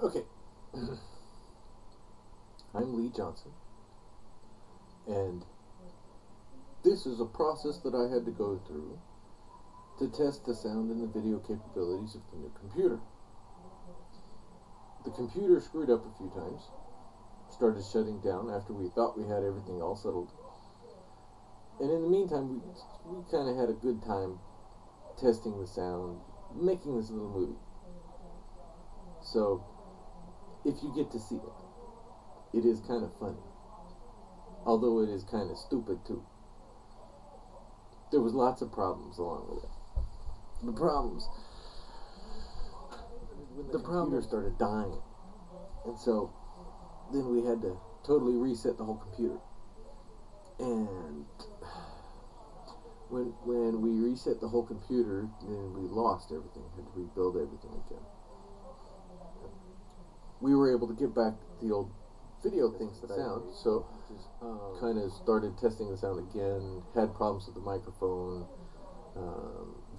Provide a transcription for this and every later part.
Okay. I'm Lee Johnson, and this is a process that I had to go through to test the sound and the video capabilities of the new computer. The computer screwed up a few times, started shutting down after we thought we had everything all settled. And in the meantime, we kind of had a good time testing the sound, making this little movie. So, if you get to see it, it is kind of funny. Although it is kind of stupid too. There was lots of problems along with it. The problems when the computer started dying. And so then we had to totally reset the whole computer. And when we reset the whole computer, then we lost everything. Had to rebuild everything again. We were able to get back the old video things that sound, so kind of started testing the sound again. Had problems with the microphone.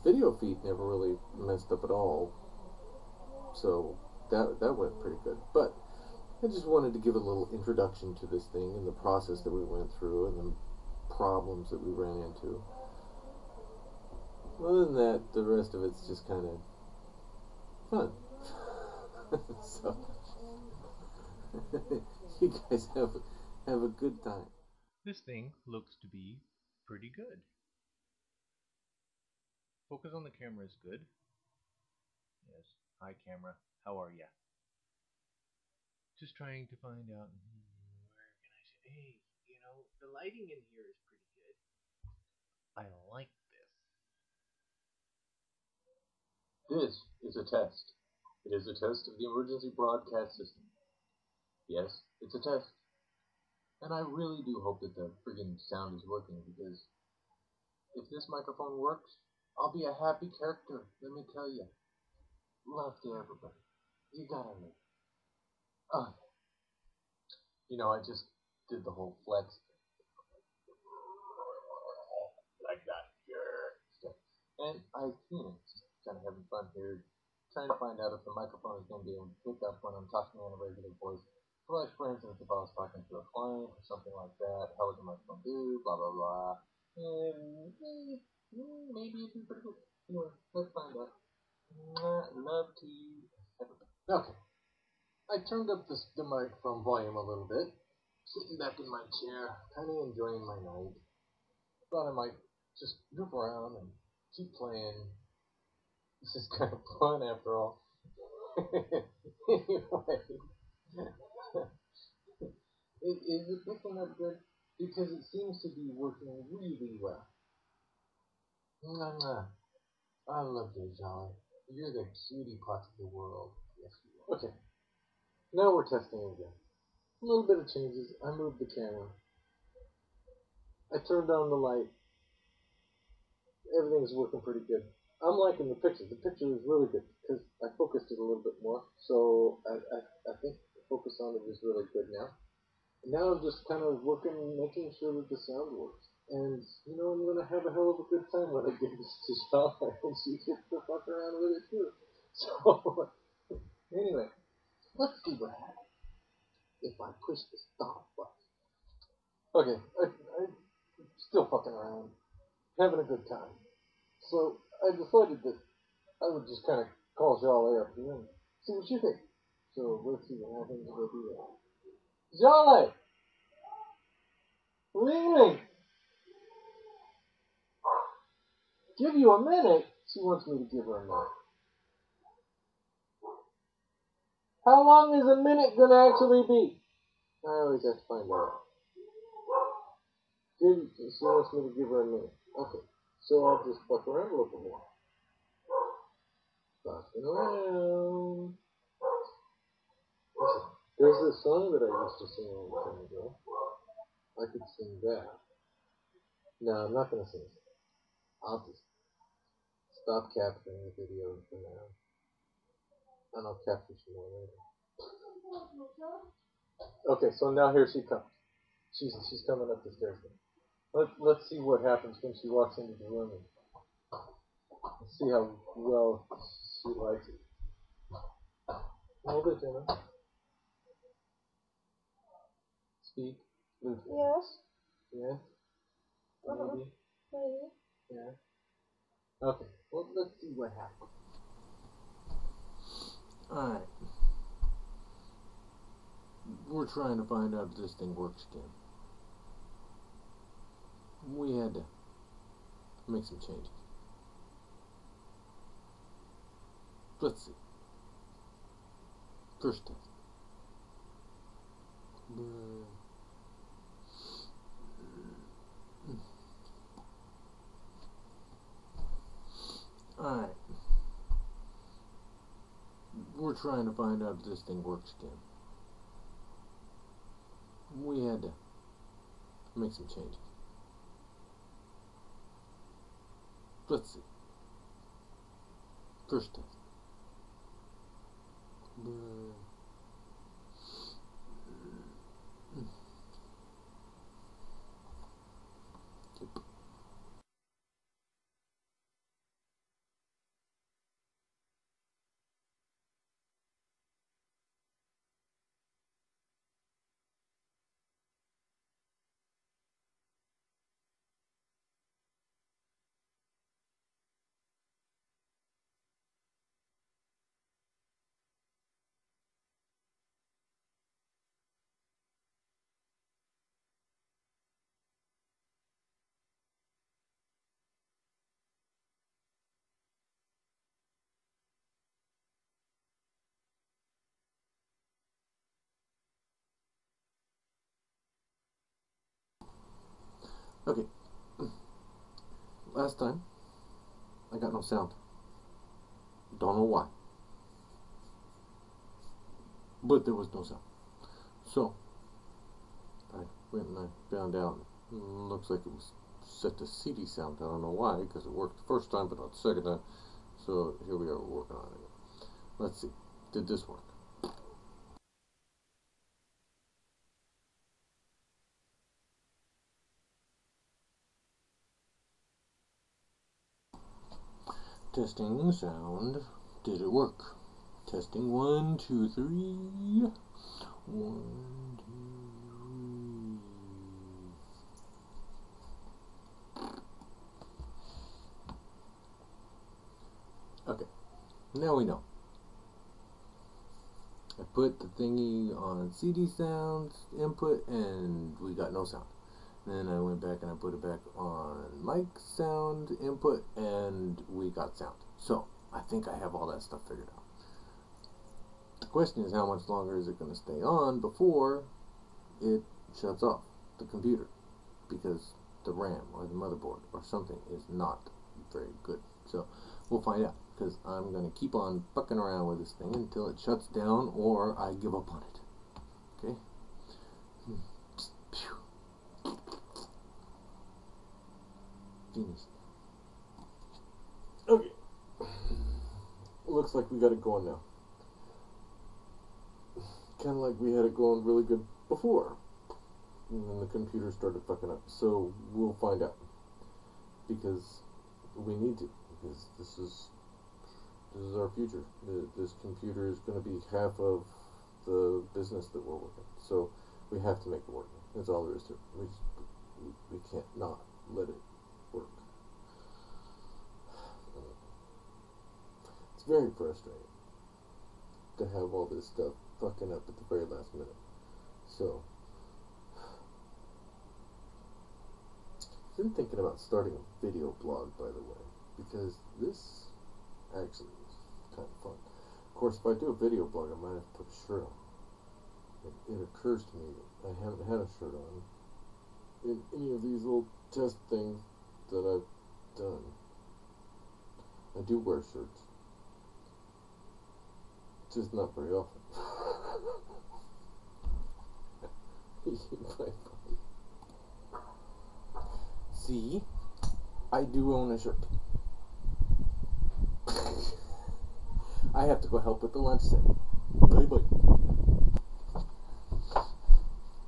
Video feed never really messed up at all, so that went pretty good. But I just wanted to give a little introduction to this thing and the process that we went through and the problems that we ran into. Other than that, the rest of it's just kind of fun. So you guys have a good time. This thing looks to be pretty good. Focus on the camera is good. Yes. Hi camera, how are ya? Just trying to find out where can I say, hey, the lighting in here is pretty good. I like this. This is a test. It is a test of the emergency broadcast system. Yes, it's a test. And I really do hope that the friggin' sound is working, because if this microphone works, I'll be a happy character, let me tell you. Love to everybody. You gotta live. I just did the whole flex like that. Yeah. And I, just kind of having fun here, trying to find out if the microphone is going to be able to pick up when I'm talking in a regular voice. So, like, for instance, if I was talking to a client or something like that, how would the microphone do? Blah, blah, blah. And maybe it'd be pretty good. Anyway, let's find out. Love to you. Okay. I turned up the microphone volume a little bit, sitting back in my chair, kind of enjoying my night. Thought I might just goof around and keep playing. This is kind of fun after all. Anyway, is it picking up good? Because it seems to be working really well. I love you, JaLee. You're the cutie pot of the world. Yes, you are. Okay. Now we're testing again. A little bit of changes. I moved the camera. I turned on the light. Everything's working pretty good. I'm liking the picture. The picture is really good because I focused it a little bit more. So I think the focus on it is really good now. And now I'm just kind of working, making sure that the sound works. And, I'm going to have a hell of a good time when I give this to JaLee and she gets to fuck around with it too. So, anyway, let's see what happens if I push the stop button. Okay, I'm still fucking around, having a good time. So I decided that I would just kind of call JaLee up here and see what she thinks. So let's see what happens if I do that. JaLee! Really? Give you a minute? She wants me to give her a minute. How long is a minute gonna actually be? I always have to find out. She wants me to give her a minute. Okay. So I'll just fuck around a little bit more. Fucking around. Listen, there's this song that I used to sing a long time ago. I could sing that. No, I'm not gonna sing it. I'll just stop capturing the video for now. And I'll capture some more later. Okay, so now here she comes. She's coming up the stairs. Let's see what happens when she walks into the room. Let's see how well she likes it. Hold it. Jenna. Speak. Lucy. Yes. Yes. Maybe. Maybe. Yeah. Okay. Well, let's see what happens. Alright. We're trying to find out if this thing works again. We had to make some changes. Let's see. First test. Alright. We're trying to find out if this thing works again. We had to make some changes. Let's see. First test. Yep. Okay. Last time, I got no sound. Don't know why. But there was no sound. So, I went and I found out. Looks like it was set to CD sound. I don't know why, because it worked the first time, but not the second time. So, here we are, we're working on it. Let's see. Did this work? Testing sound. Did it work? Testing 1, 2, 3. 1, 2, 3. Okay. Now we know. I put the thingy on CD sounds input and we got no sound. Then I went back and I put it back on mic sound input and we got sound. So I think I have all that stuff figured out. The question is, how much longer is it going to stay on before it shuts off the computer? Because the RAM or the motherboard or something is not very good. So we'll find out, because I'm going to keep on fucking around with this thing until it shuts down or I give up on it. Okay? Finished. Okay. Looks like we got it going now. Kind of like we had it going really good before. And then the computer started fucking up. So we'll find out. Because we need to. Because this is our future. This computer is going to be half of the business that we're working. So we have to make it work. That's all there is to it. We can't not let it work. It's very frustrating to have all this stuff fucking up at the very last minute. So I've been thinking about starting a video blog, by the way, because this actually is kind of fun. Of course, if I do a video blog, I might have to put a shirt on. It occurs to me that I haven't had a shirt on in any of these little test things that I've done. I do wear shirts, just not very often. See, I do own a shirt. I have to go help with the lunch set. Bye bye.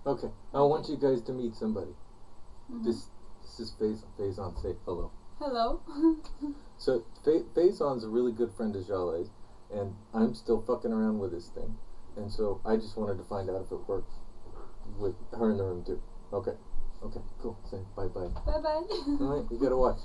Okay, I want you guys to meet somebody. Mm-hmm. This is Faison. Say hello. Hello. So Faison's a really good friend of JaLee's, and I'm still fucking around with this thing. And so I just wanted to find out if it worked with her in the room too. Okay. Okay, cool. Say bye bye. Bye bye. Alright, you gotta watch.